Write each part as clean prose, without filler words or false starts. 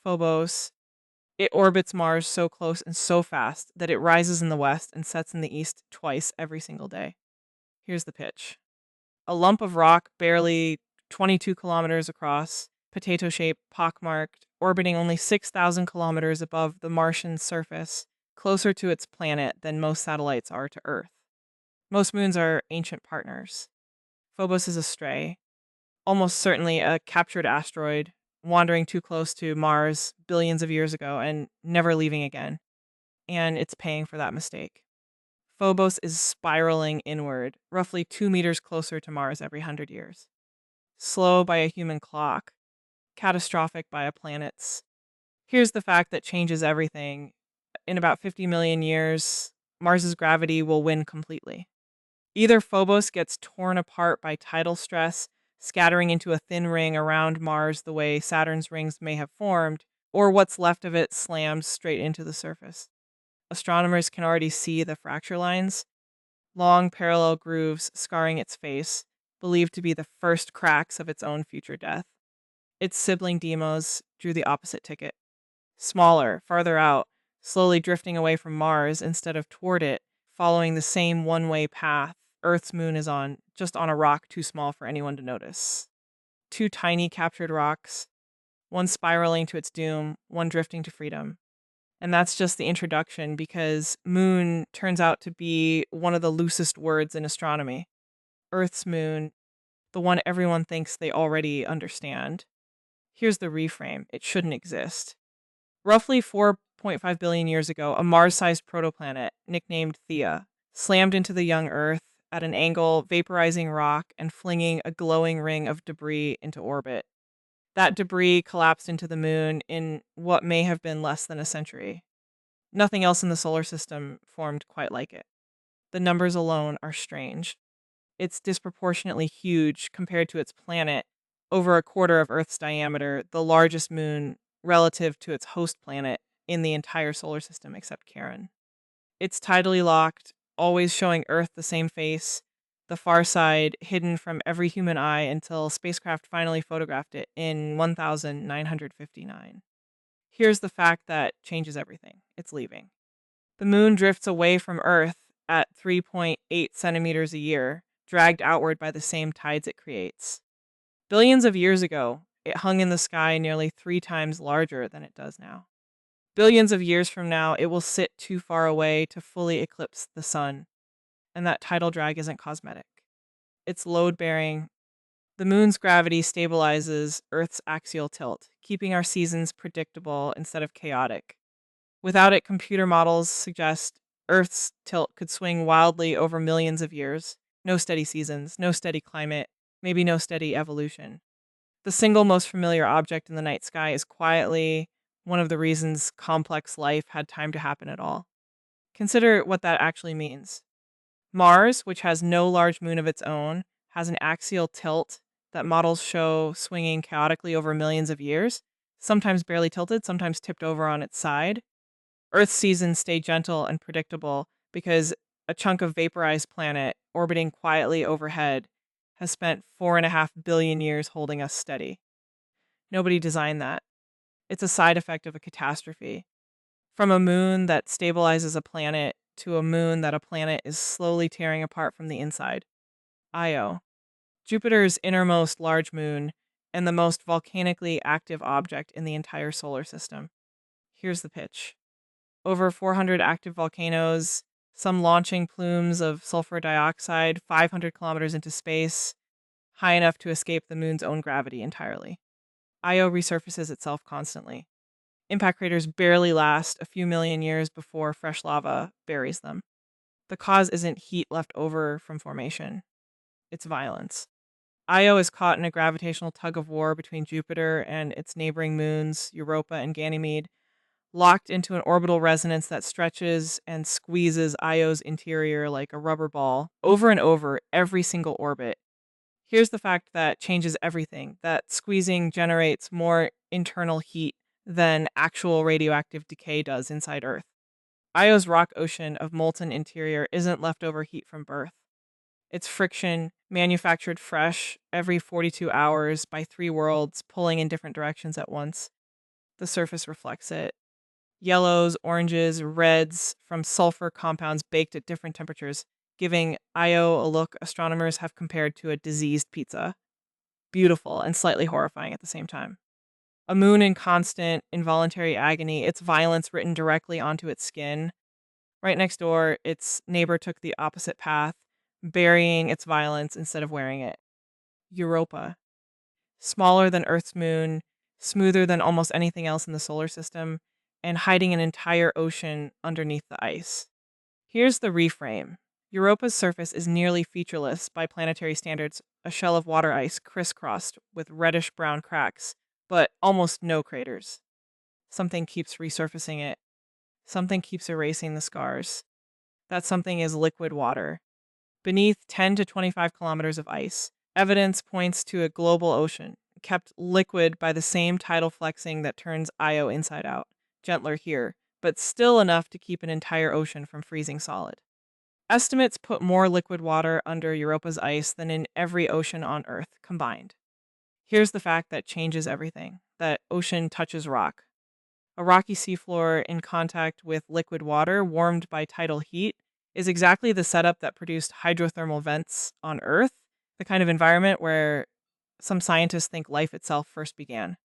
Phobos. It orbits Mars so close and so fast that it rises in the west and sets in the east twice every single day. Here's the pitch: a lump of rock barely 22 kilometers across, potato shaped, pockmarked, orbiting only 6,000 kilometers above the Martian surface, closer to its planet than most satellites are to Earth. Most moons are ancient partners. Phobos is a stray, almost certainly a captured asteroid, wandering too close to Mars billions of years ago and never leaving again. And it's paying for that mistake. Phobos is spiraling inward, roughly 2 meters closer to Mars every 100 years. Slow by a human clock, catastrophic by a planet's. Here's the fact that changes everything. In about 50 million years, Mars's gravity will win completely. Either Phobos gets torn apart by tidal stress, scattering into a thin ring around Mars the way Saturn's rings may have formed, or what's left of it slams straight into the surface. Astronomers can already see the fracture lines, long parallel grooves scarring its face, believed to be the first cracks of its own future death. Its sibling Deimos drew the opposite ticket. Smaller, farther out, slowly drifting away from Mars instead of toward it, following the same one-way path Earth's moon is on, just on a rock too small for anyone to notice. Two tiny captured rocks, one spiraling to its doom, one drifting to freedom. And that's just the introduction, because moon turns out to be one of the loosest words in astronomy. Earth's moon, the one everyone thinks they already understand. Here's the reframe: it shouldn't exist. Roughly 4.5 billion years ago, a Mars-sized protoplanet, nicknamed Theia, slammed into the young Earth at an angle, vaporizing rock and flinging a glowing ring of debris into orbit. That debris collapsed into the moon in what may have been less than a century. Nothing else in the solar system formed quite like it. The numbers alone are strange. It's disproportionately huge compared to its planet, over a quarter of Earth's diameter, the largest moon relative to its host planet in the entire solar system except Charon. It's tidally locked, always showing Earth the same face, the far side hidden from every human eye until spacecraft finally photographed it in 1959. Here's the fact that changes everything: it's leaving. The moon drifts away from Earth at 3.8 centimeters a year, dragged outward by the same tides it creates. Billions of years ago, it hung in the sky nearly 3 times larger than it does now. Billions of years from now, it will sit too far away to fully eclipse the sun, and that tidal drag isn't cosmetic. It's load-bearing. The moon's gravity stabilizes Earth's axial tilt, keeping our seasons predictable instead of chaotic. Without it, computer models suggest Earth's tilt could swing wildly over millions of years. No steady seasons, no steady climate, maybe no steady evolution. The single most familiar object in the night sky is quietly one of the reasons complex life had time to happen at all. Consider what that actually means. Mars, which has no large moon of its own, has an axial tilt that models show swinging chaotically over millions of years, sometimes barely tilted, sometimes tipped over on its side. Earth's seasons stay gentle and predictable because a chunk of vaporized planet orbiting quietly overhead has spent 4.5 billion years holding us steady. Nobody designed that. It's a side effect of a catastrophe. From a moon that stabilizes a planet to a moon that a planet is slowly tearing apart from the inside. Io, Jupiter's innermost large moon and the most volcanically active object in the entire solar system. Here's the pitch: over 400 active volcanoes, some launching plumes of sulfur dioxide 500 kilometers into space, high enough to escape the moon's own gravity entirely. Io resurfaces itself constantly. Impact craters barely last a few million years before fresh lava buries them. The cause isn't heat left over from formation, it's violence. Io is caught in a gravitational tug of war between Jupiter and its neighboring moons, Europa and Ganymede, locked into an orbital resonance that stretches and squeezes Io's interior like a rubber ball over and over every single orbit. Here's the fact that changes everything: that squeezing generates more internal heat than actual radioactive decay does inside Earth. Io's rock ocean of molten interior isn't leftover heat from birth. It's friction, manufactured fresh every 42 hours by 3 worlds pulling in different directions at once. The surface reflects it. Yellows, oranges, reds from sulfur compounds baked at different temperatures, giving Io a look astronomers have compared to a diseased pizza. Beautiful and slightly horrifying at the same time. A moon in constant, involuntary agony, its violence written directly onto its skin. Right next door, its neighbor took the opposite path, burying its violence instead of wearing it. Europa. Smaller than Earth's moon, smoother than almost anything else in the solar system, and hiding an entire ocean underneath the ice. Here's the reframe. Europa's surface is nearly featureless by planetary standards, a shell of water ice crisscrossed with reddish brown cracks, but almost no craters. Something keeps resurfacing it. Something keeps erasing the scars. That something is liquid water. Beneath 10 to 25 kilometers of ice, evidence points to a global ocean, kept liquid by the same tidal flexing that turns Io inside out. Gentler here, but still enough to keep an entire ocean from freezing solid. Estimates put more liquid water under Europa's ice than in every ocean on Earth combined. Here's the fact that changes everything. That ocean touches rock. A rocky seafloor in contact with liquid water warmed by tidal heat is exactly the setup that produced hydrothermal vents on Earth, the kind of environment where some scientists think life itself first began.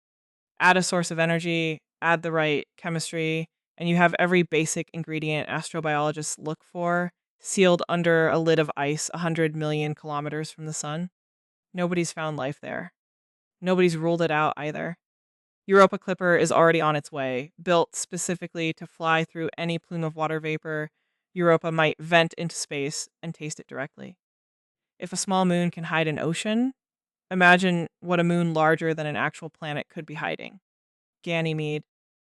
Add a source of energy, add the right chemistry, and you have every basic ingredient astrobiologists look for, sealed under a lid of ice 100 million kilometers from the sun. Nobody's found life there. Nobody's ruled it out either. Europa Clipper is already on its way, built specifically to fly through any plume of water vapor Europa might vent into space and taste it directly. If a small moon can hide an ocean, imagine what a moon larger than an actual planet could be hiding. Ganymede,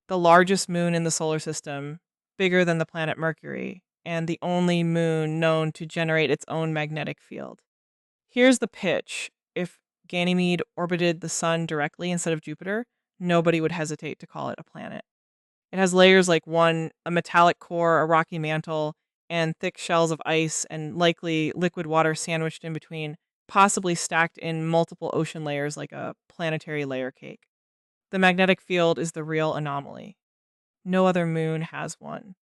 the largest moon in the solar system, bigger than the planet Mercury, and the only moon known to generate its own magnetic field. Here's the pitch. If Ganymede orbited the sun directly instead of Jupiter, nobody would hesitate to call it a planet. It has layers like one, a metallic core, a rocky mantle, and thick shells of ice and likely liquid water sandwiched in between, possibly stacked in multiple ocean layers like a planetary layer cake. The magnetic field is the real anomaly. No other moon has one.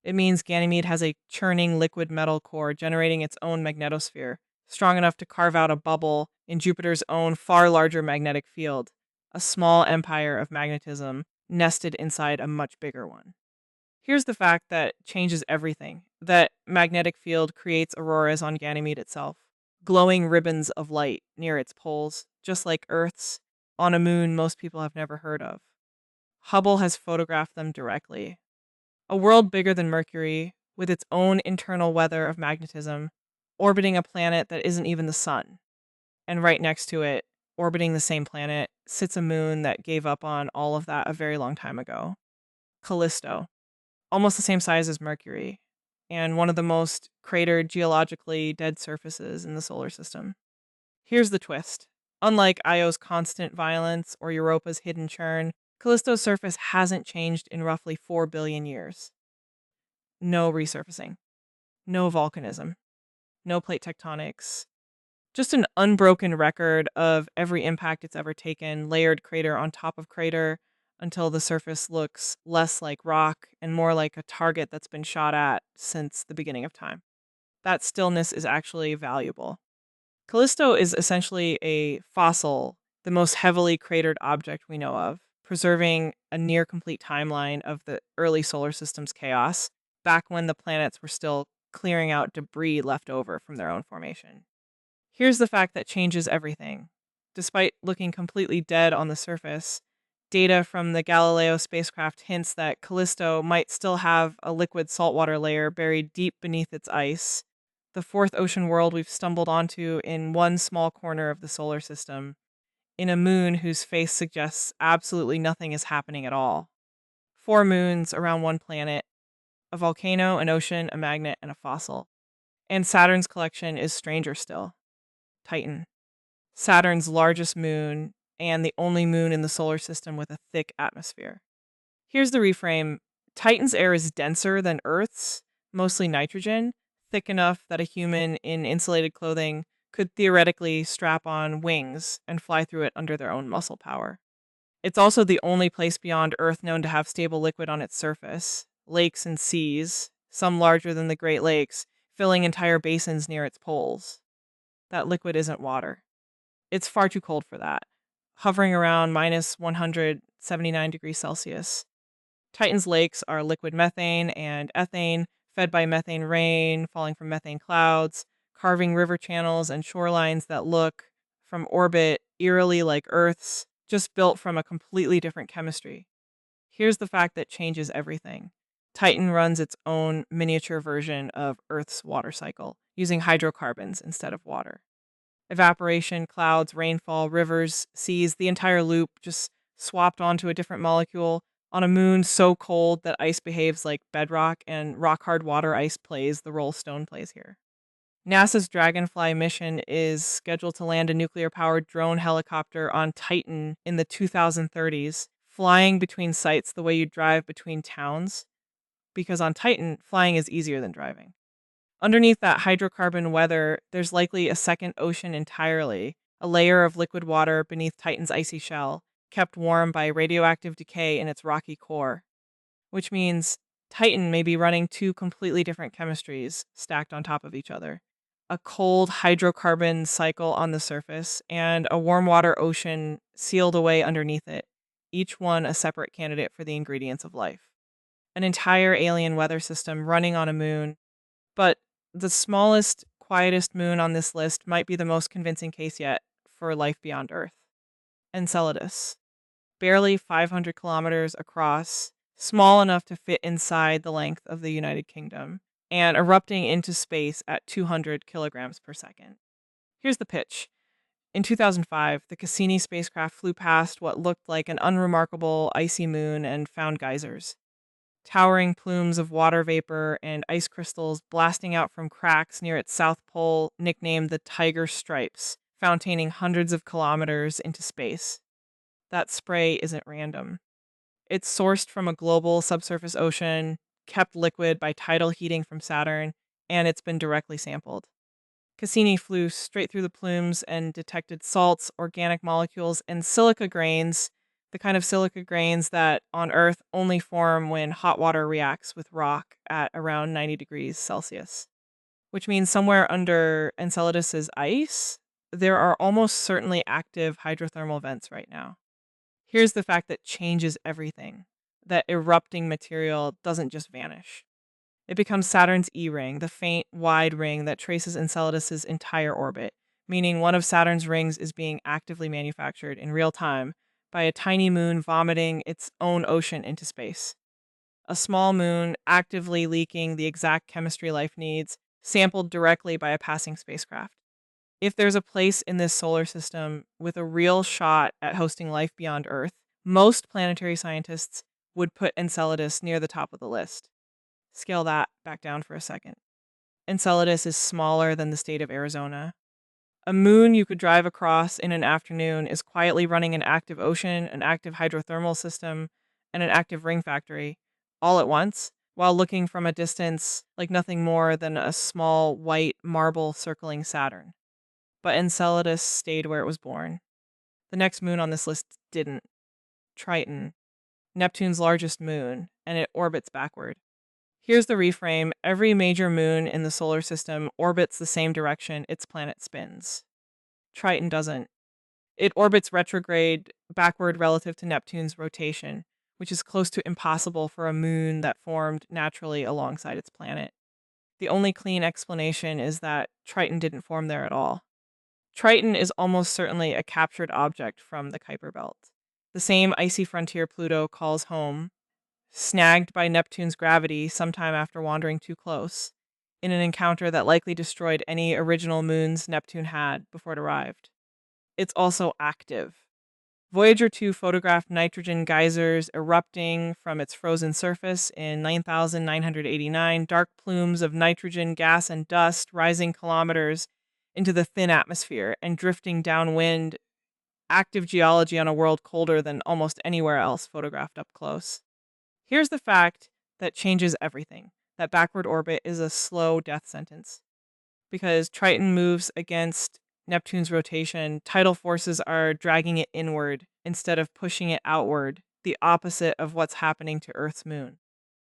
It means Ganymede has a churning liquid metal core generating its own magnetosphere, strong enough to carve out a bubble in Jupiter's own far larger magnetic field, a small empire of magnetism nested inside a much bigger one. Here's the fact that changes everything. That magnetic field creates auroras on Ganymede itself, glowing ribbons of light near its poles, just like Earth's, on a moon most people have never heard of. Hubble has photographed them directly. A world bigger than Mercury, with its own internal weather of magnetism, orbiting a planet that isn't even the sun. And right next to it, orbiting the same planet, sits a moon that gave up on all of that a very long time ago. Callisto, almost the same size as Mercury, and one of the most cratered geologically dead surfaces in the solar system. Here's the twist. Unlike Io's constant violence or Europa's hidden churn, Callisto's surface hasn't changed in roughly 4 billion years. No resurfacing, no volcanism, no plate tectonics, just an unbroken record of every impact it's ever taken, layered crater on top of crater, until the surface looks less like rock and more like a target that's been shot at since the beginning of time. That stillness is actually valuable. Callisto is essentially a fossil, the most heavily cratered object we know of, preserving a near complete timeline of the early solar system's chaos, back when the planets were still clearing out debris left over from their own formation. Here's the fact that changes everything. Despite looking completely dead on the surface, data from the Galileo spacecraft hints that Callisto might still have a liquid saltwater layer buried deep beneath its ice, the fourth ocean world we've stumbled onto in one small corner of the solar system, in a moon whose face suggests absolutely nothing is happening at all. 4 moons around one planet, a volcano, an ocean, a magnet, and a fossil. And Saturn's collection is stranger still. Titan, Saturn's largest moon, and the only moon in the solar system with a thick atmosphere. Here's the reframe. Titan's air is denser than Earth's, mostly nitrogen, thick enough that a human in insulated clothing could theoretically strap on wings and fly through it under their own muscle power. It's also the only place beyond Earth known to have stable liquid on its surface. Lakes and seas, some larger than the Great Lakes, filling entire basins near its poles. That liquid isn't water. It's far too cold for that, hovering around minus 179 degrees Celsius. Titan's lakes are liquid methane and ethane, fed by methane rain falling from methane clouds, carving river channels and shorelines that look, from orbit, eerily like Earth's, just built from a completely different chemistry. Here's the fact that changes everything. Titan runs its own miniature version of Earth's water cycle, using hydrocarbons instead of water. Evaporation, clouds, rainfall, rivers, seas, the entire loop just swapped onto a different molecule on a moon so cold that ice behaves like bedrock and rock hard water ice plays the role stone plays here. NASA's Dragonfly mission is scheduled to land a nuclear powered drone helicopter on Titan in the 2030s, flying between sites the way you drive between towns, because on Titan, flying is easier than driving. Underneath that hydrocarbon weather, there's likely a second ocean entirely, a layer of liquid water beneath Titan's icy shell, kept warm by radioactive decay in its rocky core. Which means Titan may be running two completely different chemistries stacked on top of each other. A cold hydrocarbon cycle on the surface, and a warm water ocean sealed away underneath it, each one a separate candidate for the ingredients of life. An entire alien weather system running on a moon, but the smallest, quietest moon on this list might be the most convincing case yet for life beyond Earth. Enceladus, barely 500 kilometers across, small enough to fit inside the length of the United Kingdom, and erupting into space at 200 kilograms per second. Here's the pitch. In 2005, the Cassini spacecraft flew past what looked like an unremarkable icy moon and found geysers. Towering plumes of water vapor and ice crystals blasting out from cracks near its south pole, nicknamed the Tiger Stripes, fontaining hundreds of kilometers into space. That spray isn't random. It's sourced from a global subsurface ocean, kept liquid by tidal heating from Saturn, and it's been directly sampled. Cassini flew straight through the plumes and detected salts, organic molecules, and silica grains, the kind of silica grains that on Earth only form when hot water reacts with rock at around 90 degrees Celsius. Which means somewhere under Enceladus's ice, there are almost certainly active hydrothermal vents right now. Here's the fact that changes everything. That erupting material doesn't just vanish. It becomes Saturn's E-ring, the faint, wide ring that traces Enceladus's entire orbit, meaning one of Saturn's rings is being actively manufactured in real time by a tiny moon vomiting its own ocean into space. A small moon actively leaking the exact chemistry life needs, sampled directly by a passing spacecraft. If there's a place in this solar system with a real shot at hosting life beyond Earth, most planetary scientists would put Enceladus near the top of the list. Scale that back down for a second. Enceladus is smaller than the state of Arizona. A moon you could drive across in an afternoon is quietly running an active ocean, an active hydrothermal system, and an active ring factory, all at once, while looking from a distance like nothing more than a small white marble circling Saturn. But Enceladus stayed where it was born. The next moon on this list didn't. Triton, Neptune's largest moon, and it orbits backward. Here's the reframe. Every major moon in the solar system orbits the same direction its planet spins. Triton doesn't. It orbits retrograde, backward relative to Neptune's rotation, which is close to impossible for a moon that formed naturally alongside its planet. The only clean explanation is that Triton didn't form there at all. Triton is almost certainly a captured object from the Kuiper Belt. The same icy frontier Pluto calls home, snagged by Neptune's gravity sometime after wandering too close, in an encounter that likely destroyed any original moons Neptune had before it arrived. It's also active. Voyager 2 photographed nitrogen geysers erupting from its frozen surface in 9,989, dark plumes of nitrogen gas and dust rising kilometers into the thin atmosphere and drifting downwind, active geology on a world colder than almost anywhere else photographed up close. Here's the fact that changes everything. That backward orbit is a slow death sentence. Because Triton moves against Neptune's rotation, tidal forces are dragging it inward instead of pushing it outward, the opposite of what's happening to Earth's moon.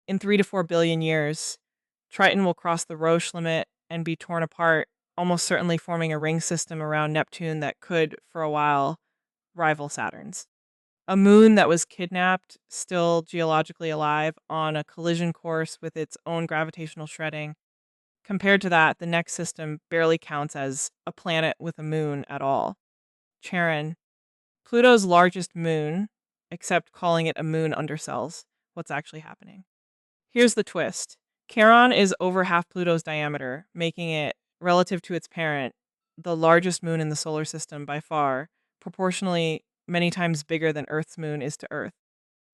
In 3 to 4 billion years, Triton will cross the Roche limit and be torn apart, almost certainly forming a ring system around Neptune that could, for a while, rival Saturn's. A moon that was kidnapped, still geologically alive, on a collision course with its own gravitational shredding. Compared to that, the next system barely counts as a planet with a moon at all. Charon, Pluto's largest moon, except calling it a moon undersells what's actually happening. Here's the twist. Charon is over half Pluto's diameter, making it, relative to its parent, the largest moon in the solar system by far, proportionally many times bigger than Earth's moon is to Earth.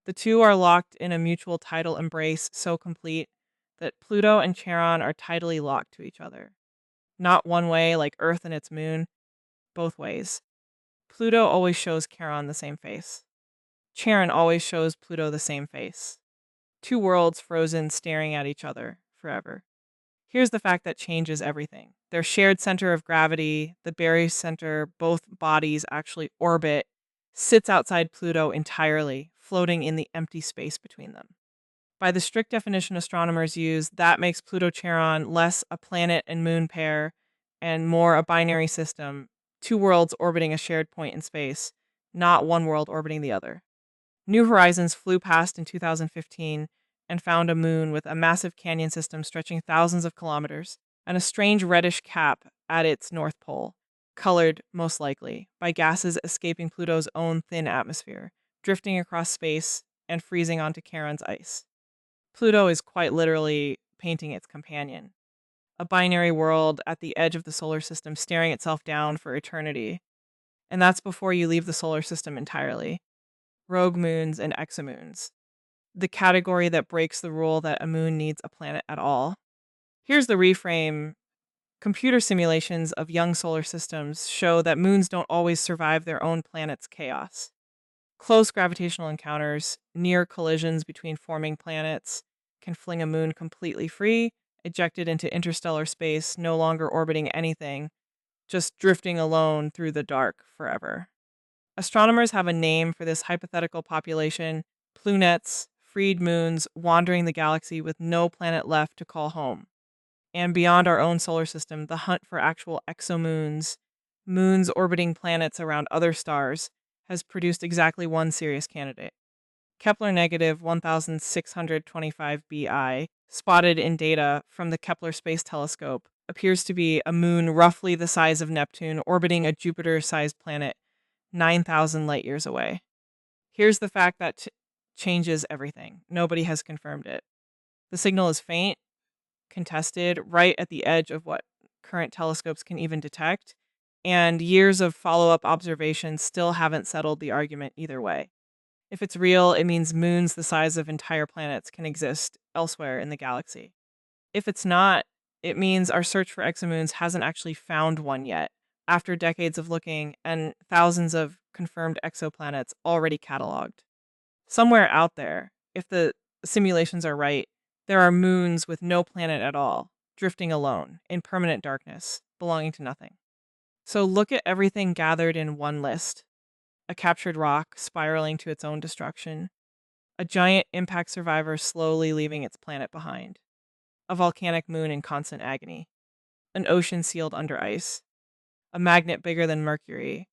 The two are locked in a mutual tidal embrace so complete that Pluto and Charon are tidally locked to each other. Not one way like Earth and its moon, both ways. Pluto always shows Charon the same face. Charon always shows Pluto the same face. Two worlds frozen staring at each other forever. Here's the fact that changes everything. Their shared center of gravity, the barycenter, both bodies actually orbit, sits outside Pluto entirely, floating in the empty space between them. By the strict definition astronomers use, that makes Pluto-Charon less a planet and moon pair and more a binary system, two worlds orbiting a shared point in space, not one world orbiting the other. New Horizons flew past in 2015 and found a moon with a massive canyon system stretching thousands of kilometers and a strange reddish cap at its north pole, colored, most likely, by gases escaping Pluto's own thin atmosphere, drifting across space and freezing onto Charon's ice. Pluto is quite literally painting its companion, a binary world at the edge of the solar system staring itself down for eternity. And that's before you leave the solar system entirely. Rogue moons and exomoons, the category that breaks the rule that a moon needs a planet at all. Here's the reframe. Computer simulations of young solar systems show that moons don't always survive their own planet's chaos. Close gravitational encounters, near collisions between forming planets, can fling a moon completely free, ejected into interstellar space, no longer orbiting anything, just drifting alone through the dark forever. Astronomers have a name for this hypothetical population: plunettes, freed moons wandering the galaxy with no planet left to call home. And beyond our own solar system, the hunt for actual exomoons, moons orbiting planets around other stars, has produced exactly one serious candidate. Kepler negative 1625 Bi, spotted in data from the Kepler Space Telescope, appears to be a moon roughly the size of Neptune orbiting a Jupiter-sized planet 9,000 light years away. Here's the fact that changes everything. Nobody has confirmed it. The signal is faint, contested, right at the edge of what current telescopes can even detect, and years of follow-up observations still haven't settled the argument either way. If it's real, it means moons the size of entire planets can exist elsewhere in the galaxy. If it's not, it means our search for exomoons hasn't actually found one yet, after decades of looking and thousands of confirmed exoplanets already cataloged. Somewhere out there, if the simulations are right, there are moons with no planet at all, drifting alone, in permanent darkness, belonging to nothing. So look at everything gathered in one list: a captured rock spiraling to its own destruction, a giant impact survivor slowly leaving its planet behind, a volcanic moon in constant agony, an ocean sealed under ice, a magnet bigger than Mercury,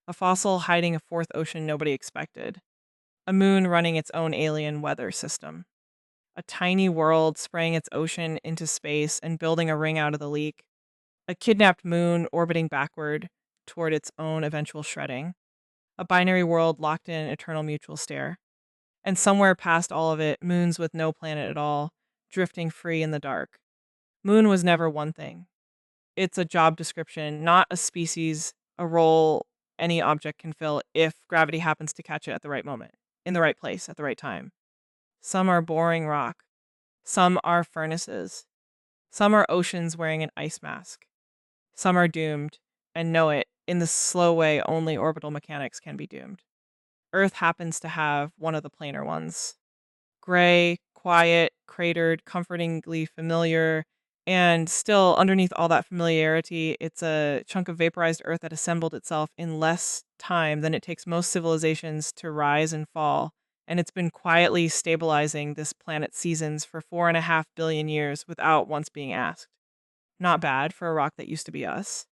a fossil hiding a fourth ocean nobody expected, a moon running its own alien weather system, a tiny world spraying its ocean into space and building a ring out of the leak, a kidnapped moon orbiting backward toward its own eventual shredding, a binary world locked in eternal mutual stare, and somewhere past all of it, moons with no planet at all, drifting free in the dark. Moon was never one thing. It's a job description, not a species, a role any object can fill if gravity happens to catch it at the right moment, in the right place, at the right time. Some are boring rock. Some are furnaces. Some are oceans wearing an ice mask. Some are doomed, and know it, in the slow way only orbital mechanics can be doomed. Earth happens to have one of the planar ones. Gray, quiet, cratered, comfortingly familiar, And still, underneath all that familiarity, it's a chunk of vaporized Earth that assembled itself in less time than it takes most civilizations to rise and fall. And it's been quietly stabilizing this planet's seasons for 4.5 billion years without once being asked. Not bad for a rock that used to be us.